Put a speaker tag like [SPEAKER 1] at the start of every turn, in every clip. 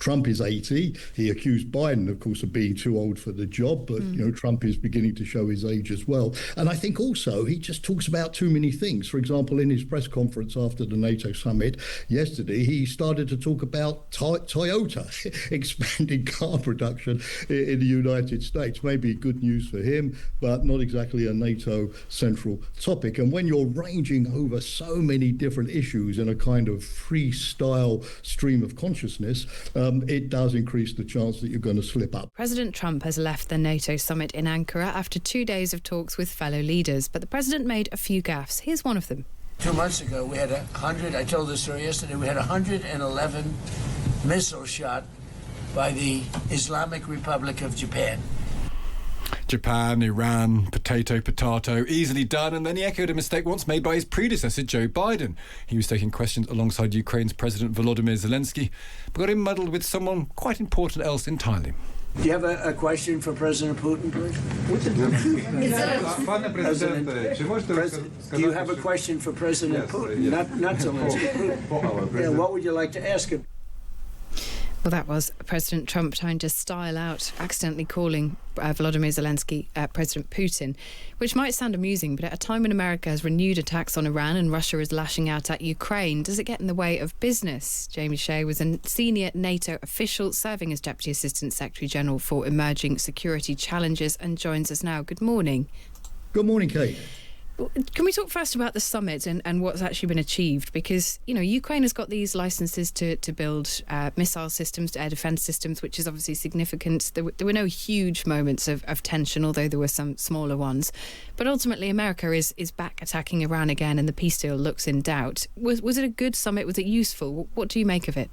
[SPEAKER 1] Trump is 80. He accused Biden, of course, of being too old for the job, but Trump is beginning to show his age as well. And I think also he just talks about too many things. For example, in his press conference after the NATO summit yesterday, he started to talk about Toyota expanding car production in the United States. Maybe good news for him, but not exactly a NATO central topic. And when you're ranging over so many different issues in a kind of freestyle stream of consciousness, it does increase the chance that you're going to slip up.
[SPEAKER 2] President Trump has left the NATO summit in Ankara after 2 days of talks with fellow leaders, but the president made a few gaffes. Here's one of them.
[SPEAKER 3] 2 months ago, we had 100, I told this story yesterday, we had 111 missiles shot by the Islamic Republic of Japan.
[SPEAKER 4] Japan, Iran, potato, easily done. And then he echoed a mistake once made by his predecessor, Joe Biden. He was taking questions alongside Ukraine's President Volodymyr Zelensky, but got him muddled with someone quite important else entirely.
[SPEAKER 3] Do you have a question for President Putin, please? Do you have a question for President Putin? Not Zelensky. Putin. What would you like to ask him?
[SPEAKER 2] Well, that was President Trump trying to style out accidentally calling Volodymyr Zelensky President Putin, which might sound amusing, but at a time when America has renewed attacks on Iran and Russia is lashing out at Ukraine, does it get in the way of business? Jamie Shea was a senior NATO official serving as Deputy Assistant Secretary General for Emerging Security Challenges and joins us now. Good morning.
[SPEAKER 1] Good morning, Kate.
[SPEAKER 2] Can we talk first about the summit and what's actually been achieved? Because, Ukraine has got these licenses to build missile systems, air defence systems, which is obviously significant. There were no huge moments of tension, although there were some smaller ones. But ultimately, America is back attacking Iran again, and the peace deal looks in doubt. Was it a good summit? Was it useful? What do you make of it?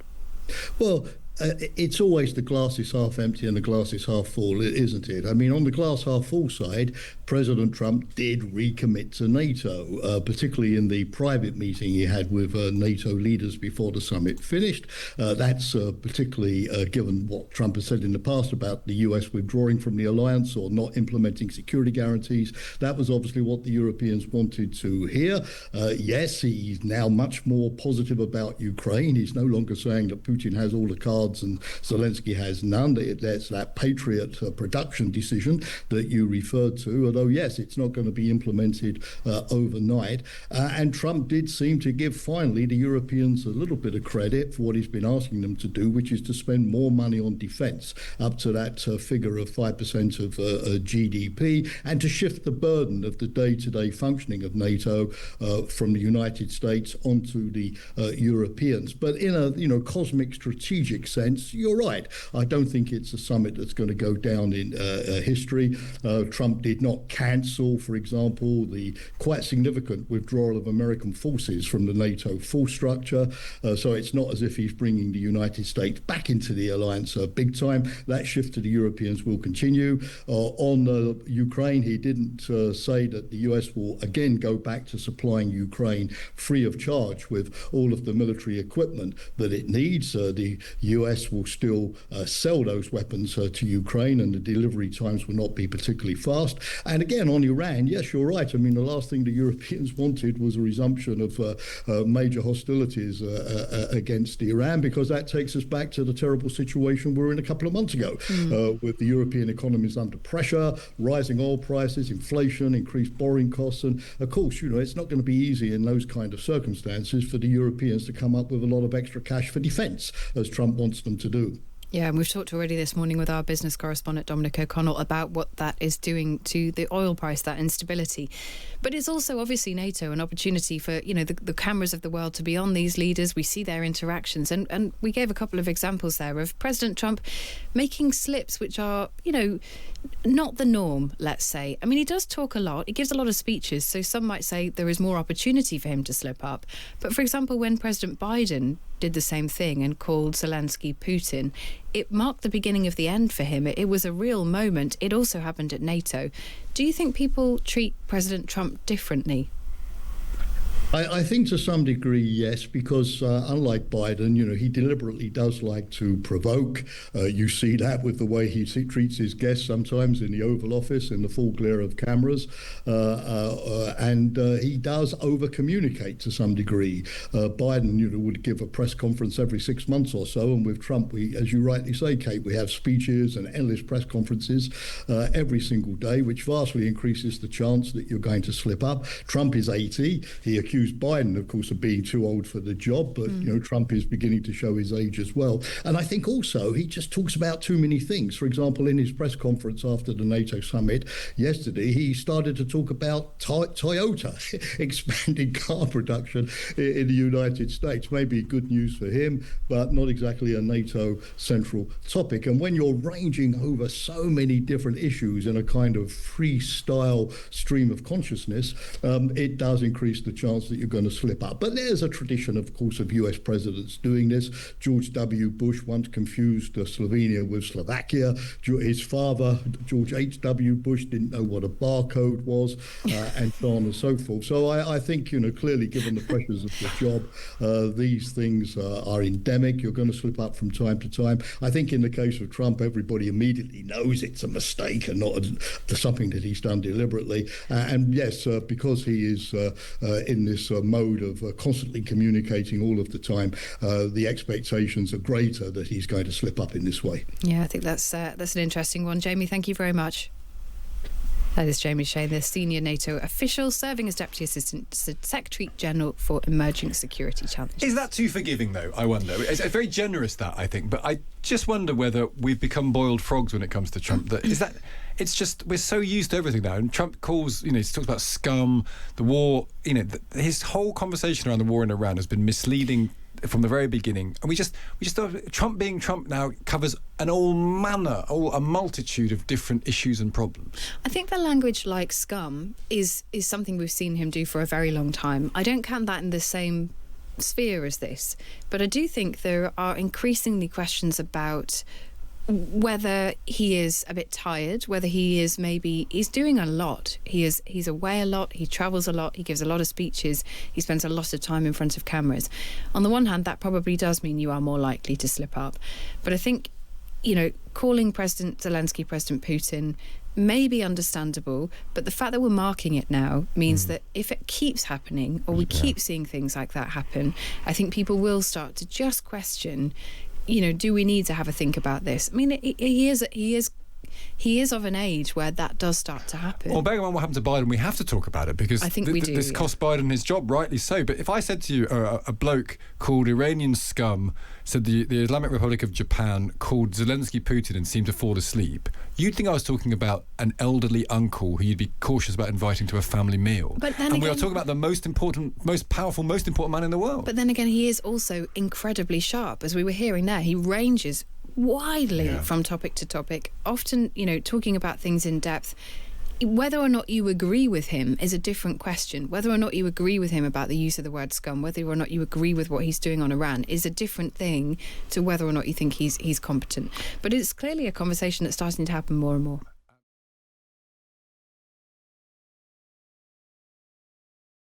[SPEAKER 1] Well, it's always the glass is half empty and the glass is half full, isn't it? I mean, on the glass half full side, President Trump did recommit to NATO, particularly in the private meeting he had with NATO leaders before the summit finished. That's particularly given what Trump has said in the past about the US withdrawing from the alliance or not implementing security guarantees. That was obviously what the Europeans wanted to hear. Yes, he's now much more positive about Ukraine. He's no longer saying that Putin has all the cards and Zelensky has none. That's that Patriot production decision that you referred to, although yes, it's not going to be implemented overnight. And Trump did seem to give finally the Europeans a little bit of credit for what he's been asking them to do, which is to spend more money on defence, up to that figure of 5% of GDP, and to shift the burden of the day-to-day functioning of NATO from the United States onto the Europeans. But in a cosmic strategic sense, you're right. I don't think it's a summit that's going to go down in history. Trump did not cancel, for example, the quite significant withdrawal of American forces from the NATO force structure. So it's not as if he's bringing the United States back into the alliance big time. That shift to the Europeans will continue. On Ukraine, he didn't say that the US will again go back to supplying Ukraine free of charge with all of the military equipment that it needs. The US will still sell those weapons to Ukraine, and the delivery times will not be particularly fast. And again, on Iran, yes, you're right. I mean, the last thing the Europeans wanted was a resumption of major hostilities against Iran, because that takes us back to the terrible situation we were in a couple of months ago, with the European economies under pressure, rising oil prices, inflation, increased borrowing costs. And of course, it's not going to be easy in those kind of circumstances for the Europeans to come up with a lot of extra cash for defence, as Trump wants them to do.
[SPEAKER 2] Yeah, and we've talked already this morning with our business correspondent Dominic O'Connell about what that is doing to the oil price, that instability. But it's also obviously NATO an opportunity for, the cameras of the world to be on these leaders. We see their interactions. And we gave a couple of examples there of President Trump making slips which are, not the norm, let's say. I mean, he does talk a lot. He gives a lot of speeches. So some might say there is more opportunity for him to slip up. But for example, when President Biden did the same thing and called Zelensky Putin, it marked the beginning of the end for him. It was a real moment. It also happened at NATO. Do you think people treat President Trump differently?
[SPEAKER 1] I think to some degree, yes, because unlike Biden, he deliberately does like to provoke. You see that with the way he treats his guests sometimes in the Oval Office in the full glare of cameras. And he does over-communicate to some degree. Biden, would give a press conference every 6 months or so. And with Trump, as you rightly say, Kate, we have speeches and endless press conferences every single day, which vastly increases the chance that you're going to slip up. Trump is 80. He accused Biden, of course, of being too old for the job, but Trump is beginning to show his age as well. And I think also he just talks about too many things. For example, in his press conference after the NATO summit yesterday, he started to talk about Toyota expanding car production in the United States. Maybe good news for him, but not exactly a NATO central topic. And when you're ranging over so many different issues in a kind of freestyle stream of consciousness, it does increase the chance that you're going to slip up. But there's a tradition, of course, of US presidents doing this. George W. Bush once confused Slovenia with Slovakia. His father, George H.W. Bush, didn't know what a barcode was, and so on and so forth. So I think, clearly given the pressures of the job, these things are endemic. You're going to slip up from time to time. I think in the case of Trump, everybody immediately knows it's a mistake and not something that he's done deliberately. And yes, because he is in this mode of constantly communicating all of the time, the expectations are greater that he's going to slip up in this way.
[SPEAKER 2] Yeah, I think that's an interesting one. Jamie, thank you very much. That is Jamie Shea, the senior NATO official serving as Deputy Assistant Secretary General for Emerging Security Challenges.
[SPEAKER 4] Is that too forgiving, though? I wonder. It's very generous, that, I think. But I just wonder whether we've become boiled frogs when it comes to Trump. It's just, we're so used to everything now. And Trump calls, he talks about scum, the war, his whole conversation around the war in Iran has been misleading from the very beginning. And we just thought Trump being Trump now covers a multitude of different issues and problems.
[SPEAKER 2] I think the language like scum is something we've seen him do for a very long time. I don't count that in the same sphere as this, but I do think there are increasingly questions about whether he is a bit tired, whether he's doing a lot. He's away a lot, he travels a lot, he gives a lot of speeches, he spends a lot of time in front of cameras. On the one hand, that probably does mean you are more likely to slip up. But I think, calling President Zelensky President Putin may be understandable, but the fact that we're marking it now means that if it keeps happening, or we keep seeing things like that happen, I think people will start to just question, do we need to have a think about this? I mean, he is of an age where that does start to happen.
[SPEAKER 4] Well, bearing in mind what happened to Biden, we have to talk about it because
[SPEAKER 2] I think this
[SPEAKER 4] cost Biden his job, rightly so. But if I said to you, a bloke called Iranian scum said the Islamic Republic of Japan called Zelensky Putin and seemed to fall asleep, you'd think I was talking about an elderly uncle who you'd be cautious about inviting to a family meal.
[SPEAKER 2] But then
[SPEAKER 4] we are talking about the most important, most powerful, most important man in the world.
[SPEAKER 2] But then again, he is also incredibly sharp, as we were hearing there. He ranges widely from topic to topic, often, talking about things in depth. Whether or not you agree with him is a different question. Whether or not you agree with him about the use of the word scum, whether or not you agree with what he's doing on Iran is a different thing to whether or not you think he's competent. But it's clearly a conversation that's starting to happen more and more.